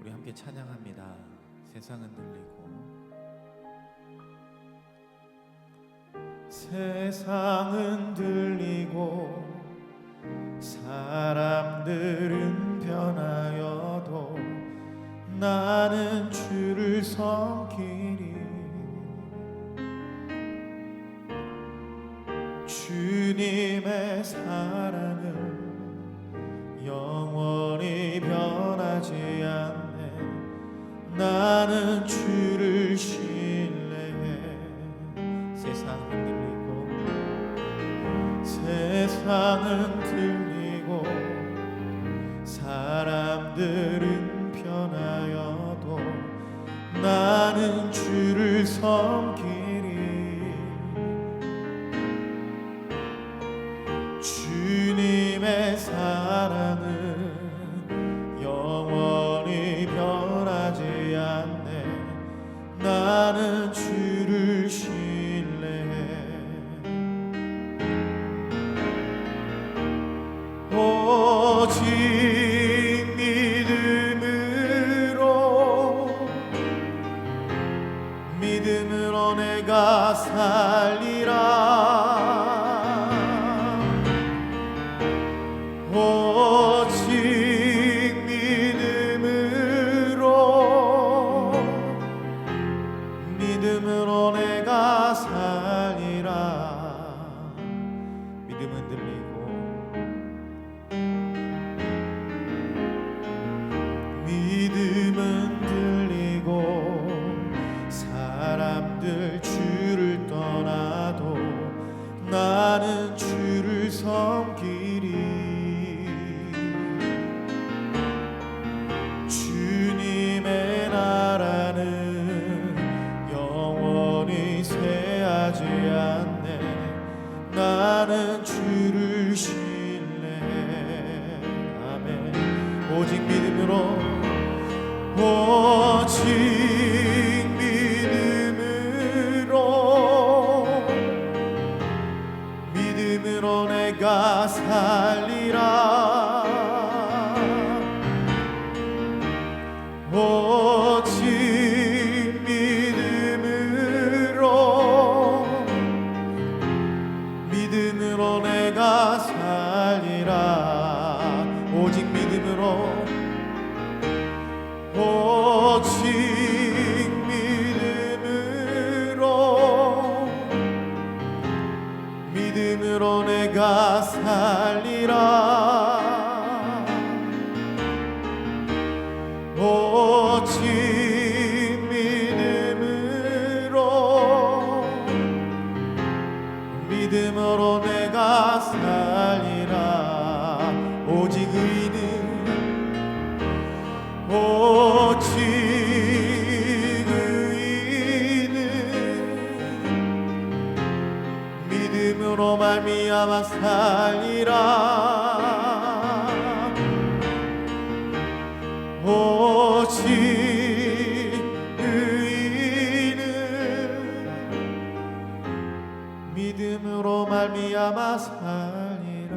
우리 함께 찬양합니다. 세상은 들리고 세상은 들리고 사람들은 변하여도 나는 주를 섬기리. 주님의 사랑은 영원히 변하지 않네. 나는 주를 신뢰해. 세상은 들리고 사람들은 변하여도 나는 주를 섬기리. 주님의 사랑은 영원히 변하지 않네. 나는 주를 신뢰해. 오직 믿음으로 내가 살리라. 오직 믿음으로 내가 살리라. 믿음은 들리고 사람들 주를 떠나도 나는 주를 섬기리. 주님의 나라는 영원히 쇠하지 않네. 나는 주를 신뢰해. 아멘. 오직 믿음으로 내가 살리라. 오직 믿음으로 내가 살리라. 오직 믿음으로 내가 살리라. 오직 믿음으로 내가 살리라. 오직 믿음으로 말미암아 살리라. 오직 의인은 믿음으로 말미암아 살리라.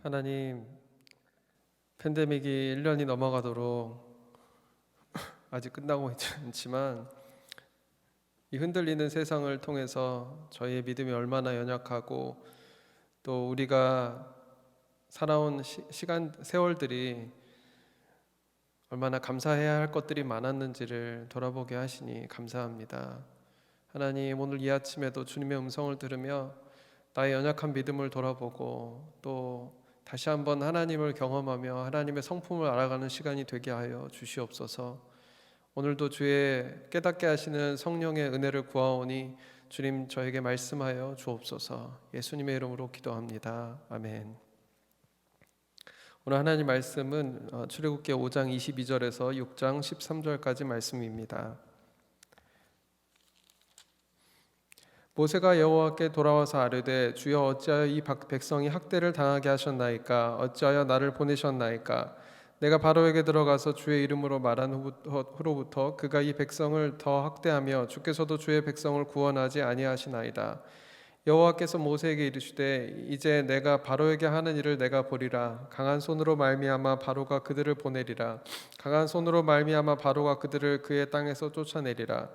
하나님, 팬데믹이 1년이 넘어가도록 아직 끝나고 있지 않지만 이 흔들리는 세상을 통해서 저희의 믿음이 얼마나 연약하고 또 우리가 살아온 세월들이 얼마나 감사해야 할 것들이 많았는지를 돌아보게 하시니 감사합니다. 하나님, 오늘 이 아침에도 주님의 음성을 들으며 나의 연약한 믿음을 돌아보고 또 다시 한번 하나님을 경험하며 하나님의 성품을 알아가는 시간이 되게 하여 주시옵소서. 오늘도 주의 깨닫게 하시는 성령의 은혜를 구하오니 주님 저에게 말씀하여 주옵소서. 예수님의 이름으로 기도합니다. 아멘. 오늘 하나님 말씀은 출애굽기 5장 22절에서 6장 13절까지 말씀입니다. 모세가 여호와께 돌아와서 아뢰되 주여 어찌하여 이 백성이 학대를 당하게 하셨나이까? 어찌하여 나를 보내셨나이까? 내가 바로에게 들어가서 주의 이름으로 말한 후로부터 그가 이 백성을 더 학대하며 주께서도 주의 백성을 구원하지 아니하시나이다. 여호와께서 모세에게 이르시되 이제 내가 바로에게 하는 일을 내가 보리라. 강한 손으로 말미암아 바로가 그들을 보내리라. 강한 손으로 말미암아 바로가 그들을 그의 땅에서 쫓아내리라.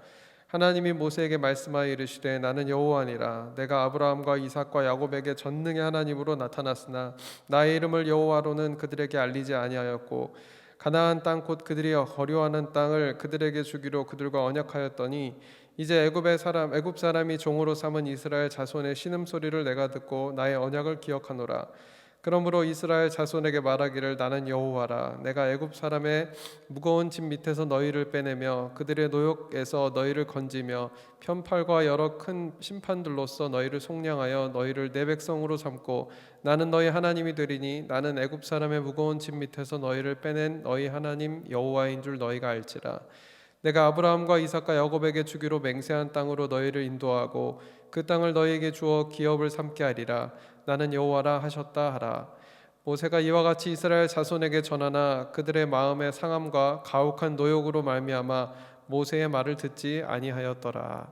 하나님이 모세에게 말씀하여 이르시되 나는 여호와니라. 내가 아브라함과 이삭과 야곱에게 전능의 하나님으로 나타났으나 나의 이름을 여호와로는 그들에게 알리지 아니하였고 가나안 땅 곧 그들이 거류하는 땅을 그들에게 주기로 그들과 언약하였더니 이제 애굽 사람이 종으로 삼은 이스라엘 자손의 신음소리를 내가 듣고 나의 언약을 기억하노라. 그러므로 이스라엘 자손에게 말하기를 나는 여호와라. 내가 애굽 사람의 무거운 짐 밑에서 너희를 빼내며 그들의 노역에서 너희를 건지며 편팔과 여러 큰 심판들로서 너희를 속량하여 너희를 내 백성으로 삼고 나는 너희 하나님이 되리니 나는 애굽 사람의 무거운 짐 밑에서 너희를 빼낸 너희 하나님 여호와인 줄 너희가 알지라. 내가 아브라함과 이삭과 야곱에게 주기로 맹세한 땅으로 너희를 인도하고 그 땅을 너희에게 주어 기업을 삼게 하리라. 나는 여호와라 하셨다 하라. 모세가 이와 같이 이스라엘 자손에게 전하나 그들의 마음의 상함과 가혹한 노역으로 말미암아 모세의 말을 듣지 아니하였더라.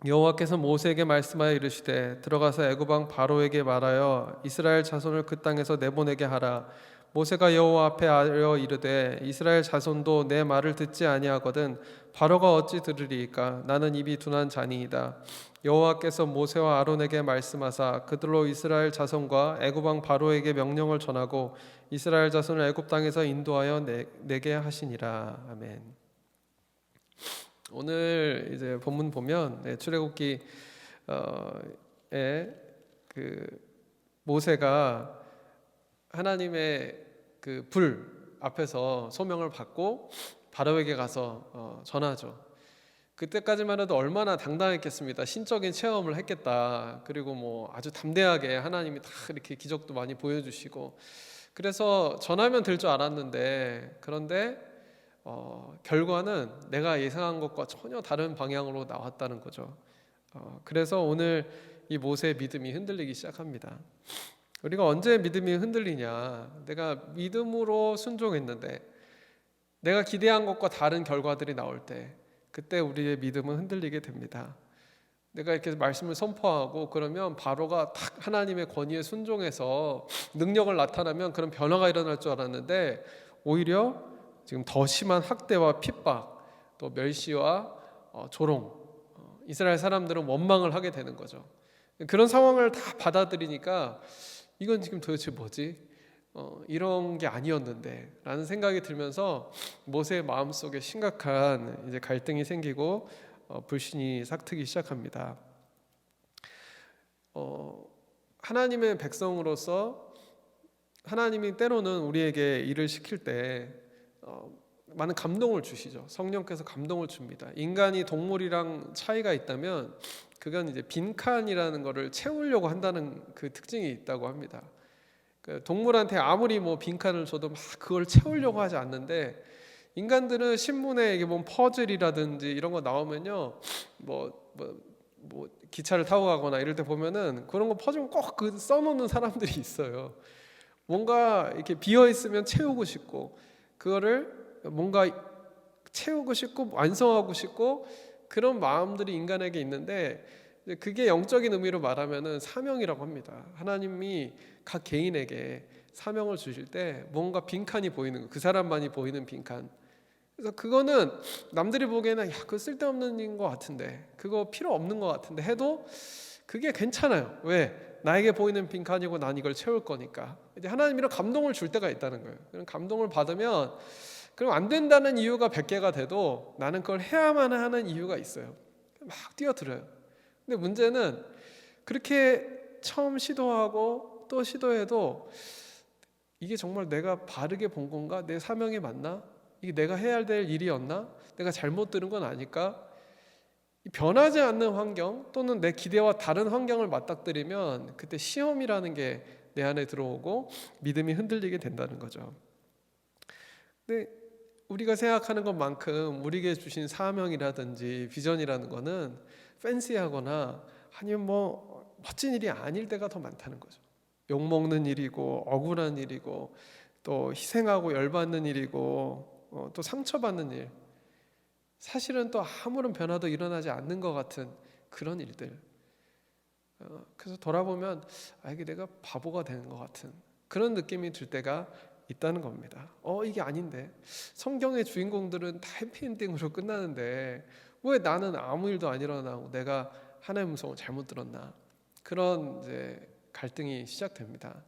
여호와께서 모세에게 말씀하여 이르시되 들어가서 애굽 왕 바로에게 말하여 이스라엘 자손을 그 땅에서 내보내게 하라. 모세가 여호와 앞에 아뢰어 이르되 이스라엘 자손도 내 말을 듣지 아니하거든 바로가 어찌 들으리이까. 나는 입이 둔한 자니이다. 여호와께서 모세와 아론에게 말씀하사 그들로 이스라엘 자손과 애굽 왕 바로에게 명령을 전하고 이스라엘 자손을 애굽 땅에서 인도하여 내게 하시니라. 아멘. 오늘 이제 본문 보면 출애굽기에 그 모세가 하나님의 그 불 앞에서 소명을 받고 바로에게 가서 전하죠. 그때까지만 해도 얼마나 당당했겠습니다. 신적인 체험을 했겠다. 그리고 뭐 아주 담대하게 하나님이 다 이렇게 기적도 많이 보여주시고 그래서 전하면 될 줄 알았는데 그런데 결과는 내가 예상한 것과 전혀 다른 방향으로 나왔다는 거죠. 그래서 오늘 이 모세의 믿음이 흔들리기 시작합니다. 우리가 언제 믿음이 흔들리냐? 내가 믿음으로 순종했는데 내가 기대한 것과 다른 결과들이 나올 때 그때 우리의 믿음은 흔들리게 됩니다. 내가 이렇게 말씀을 선포하고 그러면 바로가 딱 하나님의 권위에 순종해서 능력을 나타나면 그런 변화가 일어날 줄 알았는데 오히려 지금 더 심한 학대와 핍박 또 멸시와 조롱 이스라엘 사람들은 원망을 하게 되는 거죠. 그런 상황을 다 받아들이니까 이건 지금 도대체 뭐지? 이런 게 아니었는데 라는 생각이 들면서 모세의 마음속에 심각한 이제 갈등이 생기고 불신이 싹트기 시작합니다. 하나님의 백성으로서 하나님이 때로는 우리에게 일을 시킬 때 많은 감동을 주시죠. 성령께서 감동을 줍니다. 인간이 동물이랑 차이가 있다면 그건 이제 빈칸이라는 거를 채우려고 한다는 그 특징이 있다고 합니다. 동물한테 아무리 뭐 빈칸을 줘도 막 그걸 채우려고 하지 않는데 인간들은 신문에 이게 뭐 퍼즐이라든지 이런 거 나오면요, 뭐 기차를 타고 가거나 이럴 때 보면은 그런 거 퍼즐 꼭 그 써놓는 사람들이 있어요. 뭔가 이렇게 비어 있으면 채우고 싶고 그거를 뭔가 채우고 싶고 완성하고 싶고 그런 마음들이 인간에게 있는데 그게 영적인 의미로 말하면은 사명이라고 합니다. 하나님이 각 개인에게 사명을 주실 때 뭔가 빈칸이 보이는 거, 그 사람만이 보이는 빈칸. 그래서 그거는 남들이 보기에는 야, 그거 쓸데없는 일인 것 같은데, 그거 필요 없는 것 같은데 해도 그게 괜찮아요. 왜? 나에게 보이는 빈칸이고 난 이걸 채울 거니까. 이제 하나님이랑 감동을 줄 때가 있다는 거예요. 그런 감동을 받으면 그럼 안 된다는 이유가 100개가 돼도 나는 그걸 해야만 하는 이유가 있어요. 막 뛰어들어요. 근데 문제는 그렇게 처음 시도하고 또 시도해도 이게 정말 내가 바르게 본 건가? 내 사명이 맞나? 이게 내가 해야 될 일이었나? 내가 잘못 들은 건 아닐까? 변하지 않는 환경 또는 내 기대와 다른 환경을 맞닥뜨리면 그때 시험이라는 게 내 안에 들어오고 믿음이 흔들리게 된다는 거죠. 근데 우리가 생각하는 것만큼 우리에게 주신 사명이라든지 비전이라는 거는 팬시하거나 아니면 뭐 멋진 일이 아닐 때가 더 많다는 거죠. 욕먹는 일이고 억울한 일이고 또 희생하고 열받는 일이고 또 상처받는 일, 사실은 또 아무런 변화도 일어나지 않는 것 같은 그런 일들. 그래서 돌아보면 이게 내가 바보가 되는 것 같은 그런 느낌이 들 때가 있다는 겁니다. 이게 아닌데 성경의 주인공들은 다 해피엔딩으로 끝나는데 왜 나는 아무 일도 안 일어나고 내가 하나님의 음성을 잘못 들었나? 그런 이제 갈등이 시작됩니다.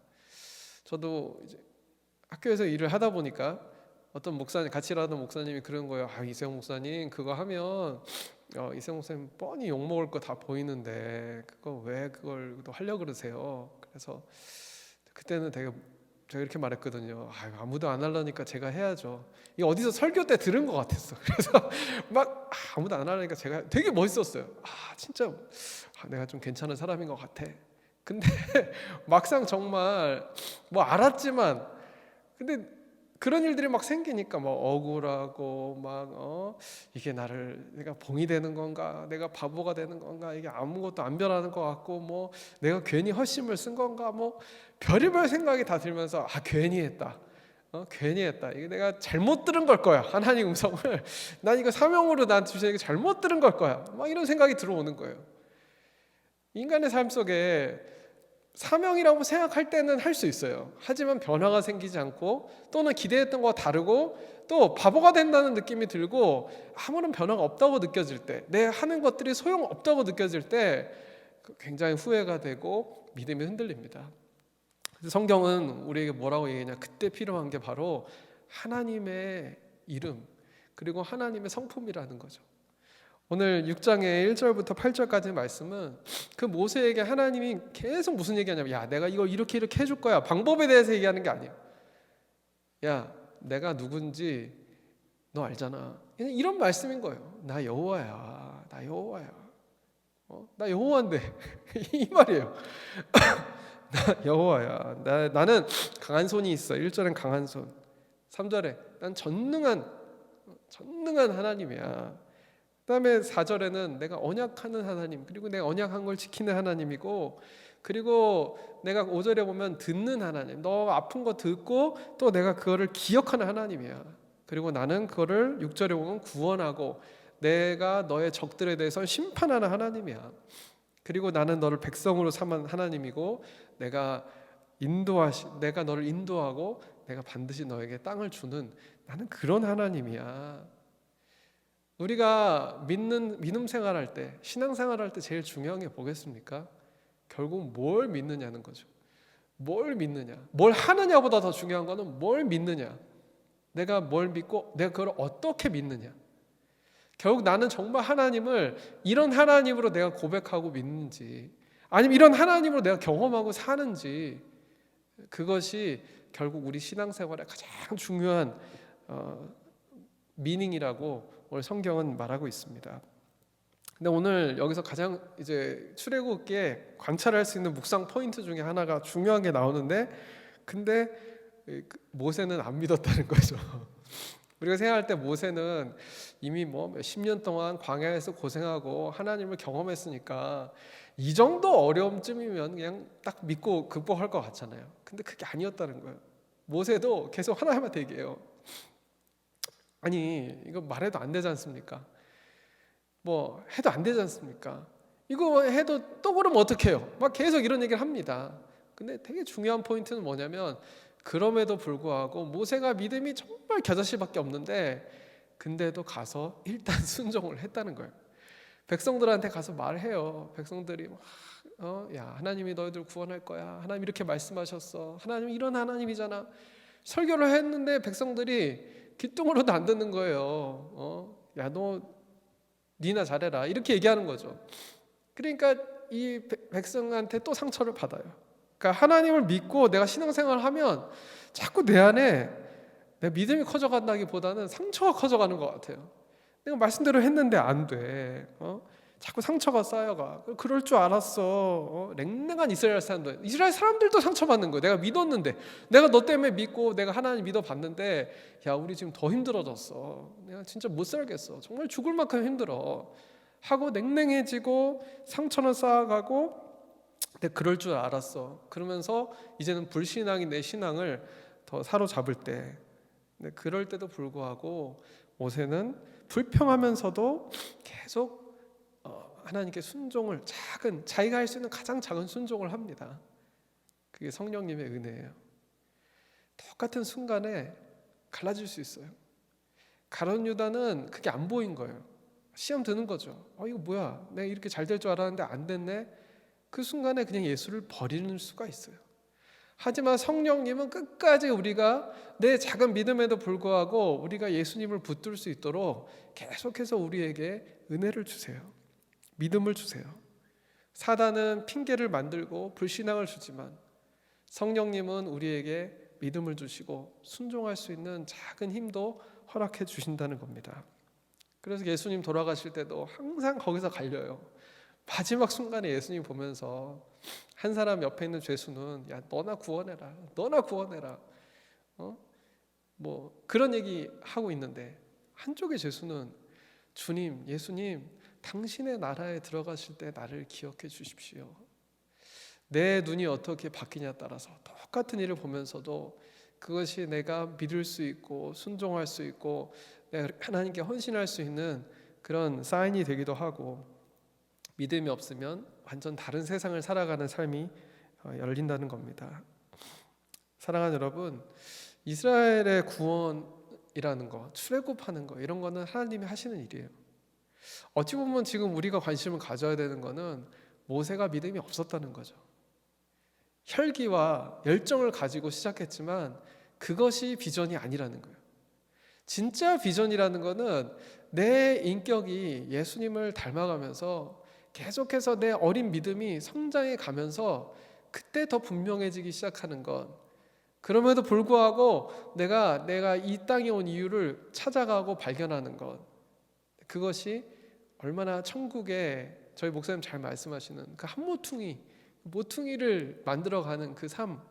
저도 이제 학교에서 일을 하다 보니까 어떤 목사님, 같이 일하던 목사님이 그런 거예요. 이세영 목사님 그거 하면 이세영 목사님 뻔히 욕 먹을 거 다 보이는데 그거 왜 그걸 또 하려고 그러세요? 그래서 그때는 제가 이렇게 말했거든요. 아무도 안 하려니까 제가 해야죠. 이거 어디서 설교 때 들은 것 같았어. 그래서 막 아무도 안 하려니까 제가 되게 멋있었어요. 진짜 내가 좀 괜찮은 사람인 것 같아. 근데 막상 정말 뭐 알았지만 근데 그런 일들이 막 생기니까 막 억울하고 막 이게 내가 봉이 되는 건가, 내가 바보가 되는 건가, 이게 아무것도 안 변하는 것 같고 뭐 내가 괜히 헛심을 쓴 건가, 뭐 별의별 생각이 다 들면서 괜히 했다. 괜히 했다. 이게 내가 잘못 들은 걸 거야. 하나님 음성을 난 이거 사명으로 난 주시는 게 잘못 들은 걸 거야. 막 이런 생각이 들어오는 거예요. 인간의 삶 속에 사명이라고 생각할 때는 할 수 있어요. 하지만 변화가 생기지 않고 또는 기대했던 거와 다르고 또 바보가 된다는 느낌이 들고 아무런 변화가 없다고 느껴질 때, 내 하는 것들이 소용없다고 느껴질 때 굉장히 후회가 되고 믿음이 흔들립니다. 그래서 성경은 우리에게 뭐라고 얘기하냐, 그때 필요한 게 바로 하나님의 이름 그리고 하나님의 성품이라는 거죠. 오늘 6장의 1절부터 8절까지 말씀은 그 모세에게 하나님이 계속 무슨 얘기하냐면 내가 이거 이렇게 해줄 거야. 방법에 대해서 얘기하는 게 아니에요. 내가 누군지 너 알잖아. 이런 말씀인 거예요. 나 여호와야. 나 여호와야. 나 여호와인데 이 말이에요. 나 여호와야. 나는 강한 손이 있어. 1절엔 강한 손. 3절에 난 전능한 하나님이야. 그다음에 4절에는 내가 언약하는 하나님, 그리고 내가 언약한 걸 지키는 하나님이고, 그리고 내가 5절에 보면 듣는 하나님, 너 아픈 거 듣고 또 내가 그거를 기억하는 하나님이야. 그리고 나는 그거를 6절에 보면 구원하고 내가 너의 적들에 대해서 심판하는 하나님이야. 그리고 나는 너를 백성으로 삼은 하나님이고 내가 너를 인도하고 내가 반드시 너에게 땅을 주는 나는 그런 하나님이야. 우리가 믿음 생활할 때, 신앙 생활할 때 제일 중요한 게 뭐겠습니까? 결국 뭘 믿느냐는 거죠. 뭘 믿느냐, 뭘 하느냐보다 더 중요한 거는 뭘 믿느냐. 내가 뭘 믿고 내가 그걸 어떻게 믿느냐. 결국 나는 정말 하나님을 이런 하나님으로 내가 고백하고 믿는지, 아니면 이런 하나님으로 내가 경험하고 사는지, 그것이 결국 우리 신앙생활의 가장 중요한 미닝이라고 오늘 성경은 말하고 있습니다. 근데 오늘 여기서 가장 이제 출애굽기에 관찰할 수 있는 묵상 포인트 중에 하나가 중요한 게 나오는데, 근데 모세는 안 믿었다는 거죠. 우리가 생각할 때 모세는 이미 뭐 몇십 년 동안 광야에서 고생하고 하나님을 경험했으니까 이 정도 어려움쯤이면 그냥 딱 믿고 극복할 것 같잖아요. 근데 그게 아니었다는 거예요. 모세도 계속 하나님한테 얘기해요. 아니 이거 말해도 안 되지 않습니까? 뭐 해도 안 되지 않습니까? 이거 해도 또 그러면 어떡해요? 막 계속 이런 얘기를 합니다. 근데 되게 중요한 포인트는 뭐냐면, 그럼에도 불구하고 모세가 믿음이 정말 겨자씨밖에 없는데 근데도 가서 일단 순종을 했다는 거예요. 백성들한테 가서 말해요. 백성들이 야 하나님이 너희들 구원할 거야. 하나님 이렇게 말씀하셨어. 하나님 이런 하나님이잖아. 설교를 했는데 백성들이 귀뚱으로도 안 듣는 거예요. 야 너 니나 잘해라 이렇게 얘기하는 거죠. 그러니까 이 백성한테 또 상처를 받아요. 그러니까 하나님을 믿고 내가 신앙생활을 하면 자꾸 내 안에 내 믿음이 커져간다기보다는 상처가 커져가는 것 같아요. 내가 말씀대로 했는데 안 돼. 자꾸 상처가 쌓여가. 그럴 줄 알았어. 냉랭한 이스라엘 사람들도 상처받는 거예요. 내가 믿었는데, 내가 너 때문에 믿고 내가 하나님 믿어봤는데 야 우리 지금 더 힘들어졌어. 내가 진짜 못 살겠어. 정말 죽을 만큼 힘들어 하고 냉랭해지고 상처는 쌓아가고, 근데 그럴 줄 알았어. 그러면서 이제는 불신앙이 내 신앙을 더 사로잡을 때, 근데 그럴 때도 불구하고 모세는 불평하면서도 계속 하나님께 순종을, 작은, 자기가 할 수 있는 가장 작은 순종을 합니다. 그게 성령님의 은혜예요. 똑같은 순간에 갈라질 수 있어요. 가룟 유다는 그게 안 보인 거예요. 시험 드는 거죠. 이거 뭐야, 내가 이렇게 잘 될 줄 알았는데 안 됐네. 그 순간에 그냥 예수를 버리는 수가 있어요. 하지만 성령님은 끝까지 우리가 내 작은 믿음에도 불구하고 우리가 예수님을 붙들 수 있도록 계속해서 우리에게 은혜를 주세요. 믿음을 주세요. 사단은 핑계를 만들고 불신앙을 주지만 성령님은 우리에게 믿음을 주시고 순종할 수 있는 작은 힘도 허락해 주신다는 겁니다. 그래서 예수님 돌아가실 때도 항상 거기서 갈려요. 마지막 순간에 예수님 보면서 한 사람 옆에 있는 죄수는 야, 너나 구원해라, 너나 구원해라, 뭐 그런 얘기 하고 있는데 한쪽의 죄수는 주님, 예수님, 당신의 나라에 들어가실 때 나를 기억해 주십시오. 내 눈이 어떻게 바뀌냐에 따라서 똑같은 일을 보면서도 그것이 내가 믿을 수 있고 순종할 수 있고 내가 하나님께 헌신할 수 있는 그런 사인이 되기도 하고, 믿음이 없으면 완전 다른 세상을 살아가는 삶이 열린다는 겁니다. 사랑하는 여러분, 이스라엘의 구원이라는 거, 출애굽하는 거, 이런 거는 하나님이 하시는 일이에요. 어찌 보면 지금 우리가 관심을 가져야 되는 거는 모세가 믿음이 없었다는 거죠. 혈기와 열정을 가지고 시작했지만 그것이 비전이 아니라는 거예요. 진짜 비전이라는 거는 내 인격이 예수님을 닮아가면서 계속해서 내 어린 믿음이 성장해 가면서 그때 더 분명해지기 시작하는 것. 그럼에도 불구하고 내가 이 땅에 온 이유를 찾아가고 발견하는 것. 그것이 얼마나 천국에 저희 목사님 잘 말씀하시는 그 한 모퉁이를 만들어가는 그 삶,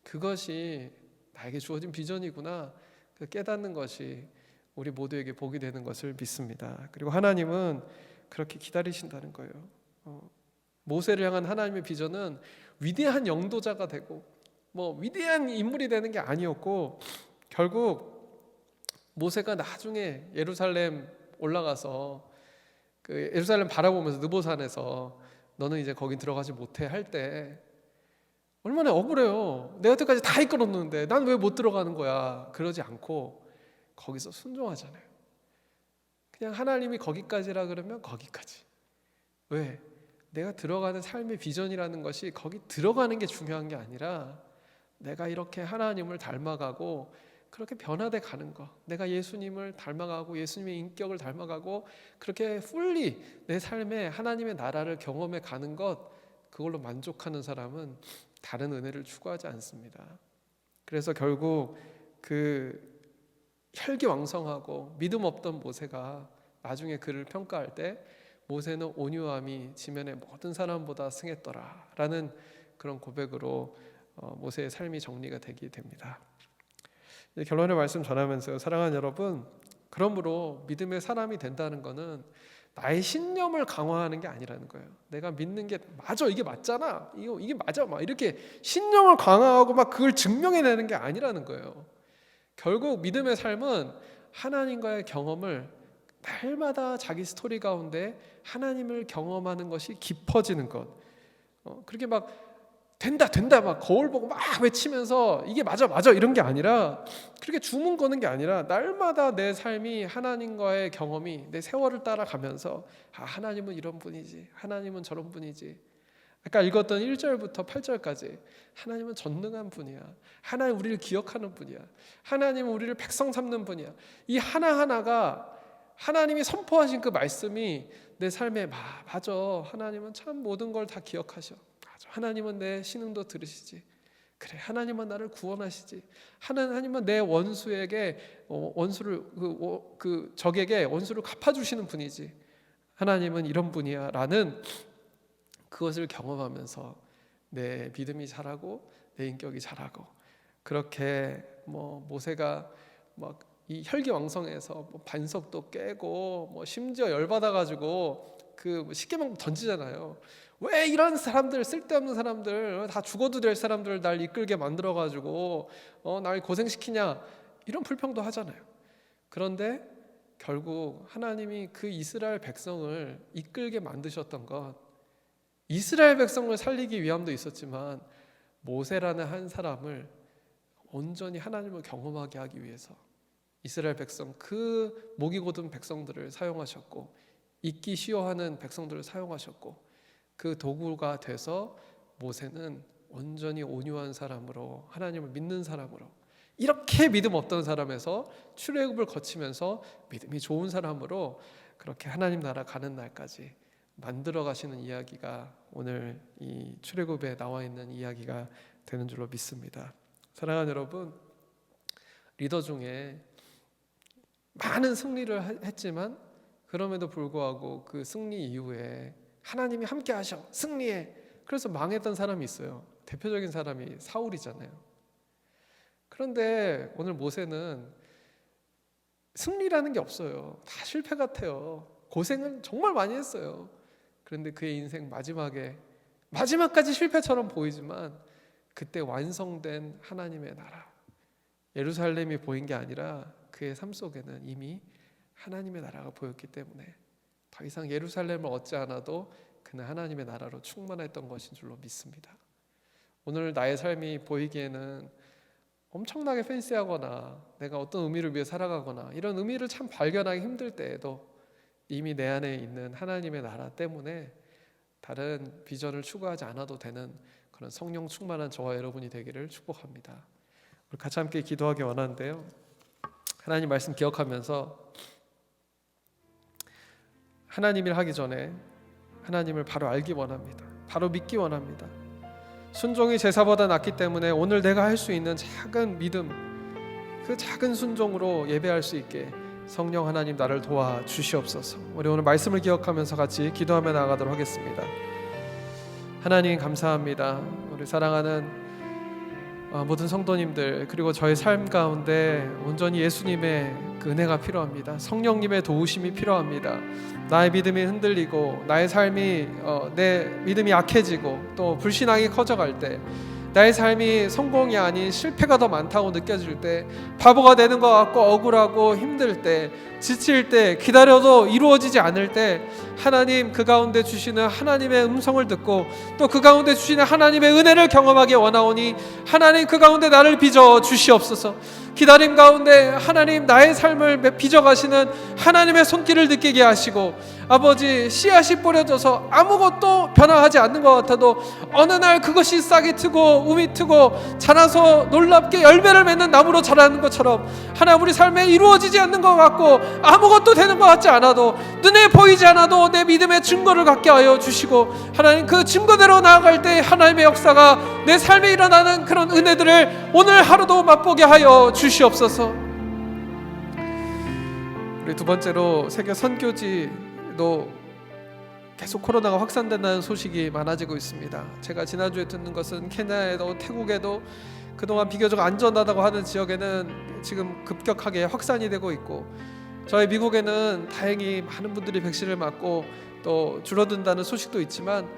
그것이 나에게 주어진 비전이구나, 그 깨닫는 것이 우리 모두에게 복이 되는 것을 믿습니다. 그리고 하나님은 그렇게 기다리신다는 거예요. 모세를 향한 하나님의 비전은 위대한 영도자가 되고 뭐 위대한 인물이 되는 게 아니었고, 결국 모세가 나중에 예루살렘 올라가서 그 예루살렘 바라보면서 느보산에서 너는 이제 거기 들어가지 못해 할 때 얼마나 억울해요. 내가 여태까지 다 이끌었는데 난 왜 못 들어가는 거야. 그러지 않고 거기서 순종하잖아요. 그냥 하나님이 거기까지라 그러면 거기까지. 왜? 내가 들어가는 삶의 비전이라는 것이 거기 들어가는 게 중요한 게 아니라 내가 이렇게 하나님을 닮아가고 그렇게 변화돼 가는 거, 내가 예수님을 닮아가고 예수님의 인격을 닮아가고 그렇게 풀리 내 삶에 하나님의 나라를 경험해 가는 것, 그걸로 만족하는 사람은 다른 은혜를 추구하지 않습니다. 그래서 결국 그 혈기왕성하고 믿음 없던 모세가 나중에 그를 평가할 때 모세는 온유함이 지면의 모든 사람보다 승했더라 라는 그런 고백으로 모세의 삶이 정리가 되게 됩니다. 결론의 말씀 전하면서 사랑하는 여러분, 그러므로 믿음의 사람이 된다는 것은 나의 신념을 강화하는 게 아니라는 거예요. 내가 믿는 게 맞아, 이게 맞잖아, 이게 맞아, 막 이렇게 신념을 강화하고 막 그걸 증명해내는 게 아니라는 거예요. 결국 믿음의 삶은 하나님과의 경험을 날마다 자기 스토리 가운데 하나님을 경험하는 것이 깊어지는 것. 그렇게 막 된다 막 거울 보고 막 외치면서 이게 맞아 이런 게 아니라, 그렇게 주문 거는 게 아니라 날마다 내 삶이 하나님과의 경험이 내 세월을 따라가면서 하나님은 이런 분이지, 하나님은 저런 분이지. 아까 읽었던 1절부터 8절까지 하나님은 전능한 분이야, 하나님 우리를 기억하는 분이야, 하나님은 우리를 백성 삼는 분이야. 이 하나하나가 하나님이 선포하신 그 말씀이 내 삶에 맞아, 하나님은 참 모든 걸 다 기억하셔, 하나님은 내 신음도 들으시지, 그래 하나님은 나를 구원하시지, 하나님은 내 원수에게 원수를 그 적에게 원수를 갚아주시는 분이지, 하나님은 이런 분이야 라는 그것을 경험하면서 내 믿음이 자라고 내 인격이 자라고, 그렇게 뭐 모세가 막 이 혈기왕성해서 뭐 반석도 깨고 뭐 심지어 열받아가지고 그 십계명 던지잖아요. 왜 이런 사람들, 쓸데없는 사람들, 다 죽어도 될 사람들 날 이끌게 만들어가지고 날 고생시키냐, 이런 불평도 하잖아요. 그런데 결국 하나님이 그 이스라엘 백성을 이끌게 만드셨던 것, 이스라엘 백성을 살리기 위함도 있었지만 모세라는 한 사람을 온전히 하나님을 경험하게 하기 위해서 이스라엘 백성, 그 목이 곧은 백성들을 사용하셨고, 잊기 쉬워하는 백성들을 사용하셨고, 그 도구가 돼서 모세는 온전히 온유한 사람으로, 하나님을 믿는 사람으로, 이렇게 믿음 없던 사람에서 출애굽을 거치면서 믿음이 좋은 사람으로 그렇게 하나님 나라 가는 날까지 만들어 가시는 이야기가 오늘 이 출애굽에 나와 있는 이야기가 되는 줄로 믿습니다. 사랑하는 여러분, 리더 중에 많은 승리를 했지만 그럼에도 불구하고 그 승리 이후에 하나님이 함께 하셔, 승리해, 그래서 망했던 사람이 있어요. 대표적인 사람이 사울이잖아요. 그런데 오늘 모세는 승리라는 게 없어요. 다 실패 같아요. 고생은 정말 많이 했어요. 그런데 그의 인생 마지막까지 실패처럼 보이지만 그때 완성된 하나님의 나라, 예루살렘이 보인 게 아니라 그의 삶 속에는 이미 하나님의 나라가 보였기 때문에 더 이상 예루살렘을 얻지 않아도 그는 하나님의 나라로 충만했던 것인 줄로 믿습니다. 오늘 나의 삶이 보이기에는 엄청나게 팬시하거나 내가 어떤 의미를 위해 살아가거나 이런 의미를 참 발견하기 힘들 때에도 이미 내 안에 있는 하나님의 나라 때문에 다른 비전을 추구하지 않아도 되는 그런 성령 충만한 저와 여러분이 되기를 축복합니다. 우리 같이 함께 기도하기 원하는데요, 하나님 말씀 기억하면서 하나님 일 하기 전에 하나님을 바로 알기 원합니다. 바로 믿기 원합니다. 순종이 제사보다 낫기 때문에 오늘 내가 할 수 있는 작은 믿음, 그 작은 순종으로 예배할 수 있게 성령 하나님 나를 도와 주시옵소서. 우리 오늘 말씀을 기억하면서 같이 기도하며 나아가도록 하겠습니다. 하나님 감사합니다. 우리 사랑하는 모든 성도님들, 그리고 저의 삶 가운데 온전히 예수님의 그 은혜가 필요합니다. 성령님의 도우심이 필요합니다. 나의 믿음이 흔들리고 나의 삶이 내 믿음이 약해지고 또 불신앙이 커져갈 때, 나의 삶이 성공이 아닌 실패가 더 많다고 느껴질 때, 바보가 되는 것 같고 억울하고 힘들 때, 지칠 때, 기다려도 이루어지지 않을 때 하나님 그 가운데 주시는 하나님의 음성을 듣고 또 그 가운데 주시는 하나님의 은혜를 경험하기 원하오니 하나님 그 가운데 나를 빚어 주시옵소서. 기다림 가운데 하나님 나의 삶을 빚어가시는 하나님의 손길을 느끼게 하시고, 아버지 씨앗이 뿌려져서 아무것도 변화하지 않는 것 같아도 어느 날 그것이 싹이 트고 움이 트고 자라서 놀랍게 열매를 맺는 나무로 자라는 것처럼 하나님 우리 삶에 이루어지지 않는 것 같고 아무것도 되는 것 같지 않아도, 눈에 보이지 않아도 내 믿음의 증거를 갖게 하여 주시고, 하나님 그 증거대로 나아갈 때 하나님의 역사가 내 삶에 일어나는 그런 은혜들을 오늘 하루도 맛보게 하여 주시옵소서. 우리 두 번째로 세계 선교지도 계속 코로나가 확산된다는 소식이 많아지고 있습니다. 제가 지난주에 듣는 것은 케냐에도 태국에도 그동안 비교적 안전하다고 하는 지역에는 지금 급격하게 확산이 되고 있고, 저희 미국에는 다행히 많은 분들이 백신을 맞고 또 줄어든다는 소식도 있지만,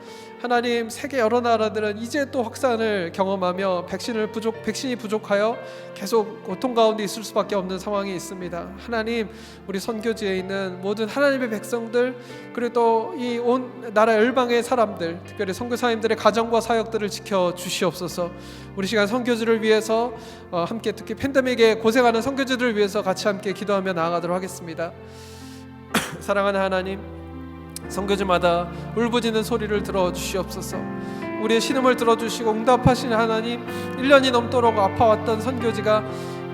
하나님 세계 여러 나라들은 이제 또 확산을 경험하며 백신이 부족하여 계속 고통 가운데 있을 수밖에 없는 상황이 있습니다. 하나님 우리 선교지에 있는 모든 하나님의 백성들, 그리고 또 이 온 나라 열방의 사람들, 특별히 선교사님들의 가정과 사역들을 지켜 주시옵소서. 우리 시간 선교지를 위해서 함께, 특히 팬데믹에 고생하는 선교지들을 위해서 같이 함께 기도하며 나아가도록 하겠습니다. 사랑하는 하나님, 선교지마다 울부짖는 소리를 들어주시옵소서. 우리의 신음을 들어주시고 응답하시는 하나님, 1년이 넘도록 아파왔던 선교지가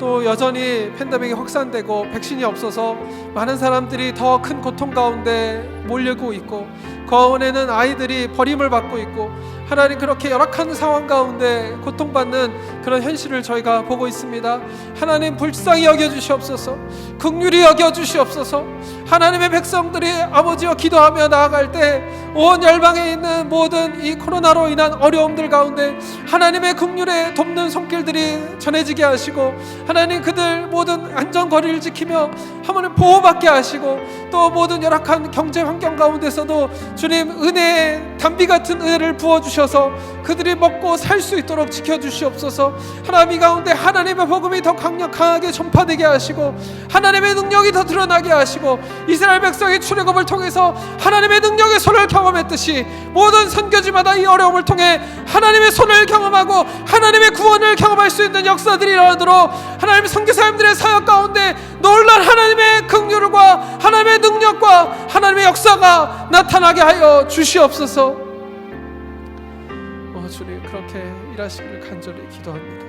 또 여전히 팬데믹이 확산되고 백신이 없어서 많은 사람들이 더 큰 고통 가운데 몰리고 있고, 그 가운데는 아이들이 버림을 받고 있고, 하나님 그렇게 열악한 상황 가운데 고통받는 그런 현실을 저희가 보고 있습니다. 하나님 불쌍히 여겨주시옵소서. 긍휼히 여겨주시옵소서. 하나님의 백성들이 아버지와 기도하며 나아갈 때 온 열방에 있는 모든 이 코로나로 인한 어려움들 가운데 하나님의 긍휼에 돕는 손길들이 전해지게 하시고, 하나님 그들 모든 안전거리를 지키며 하나님 보호받게 하시고, 또 모든 열악한 경제 환경 가운데서도 주님 은혜의 단비 같은 은혜를 부어주셔서 그들이 먹고 살 수 있도록 지켜주시옵소서. 하나님, 이 가운데 하나님의 복음이 더 강력하게 전파되게 하시고 하나님의 능력이 더 드러나게 하시고 이스라엘 백성의 출애굽을 통해서 하나님의 능력의 손을 경험했듯이 모든 선교지마다 이 어려움을 통해 하나님의 손을 경험하고 하나님의 구원을 경험할 수 있는 역사들이 일어나도록 하나님, 선교사님들의 사역 가운데 놀란 하나님의 긍휼과 하나님의 능력과 하나님의 역사가 나타나게 하여 주시옵소서. 주님, 그렇게 일하시기를 간절히 기도합니다.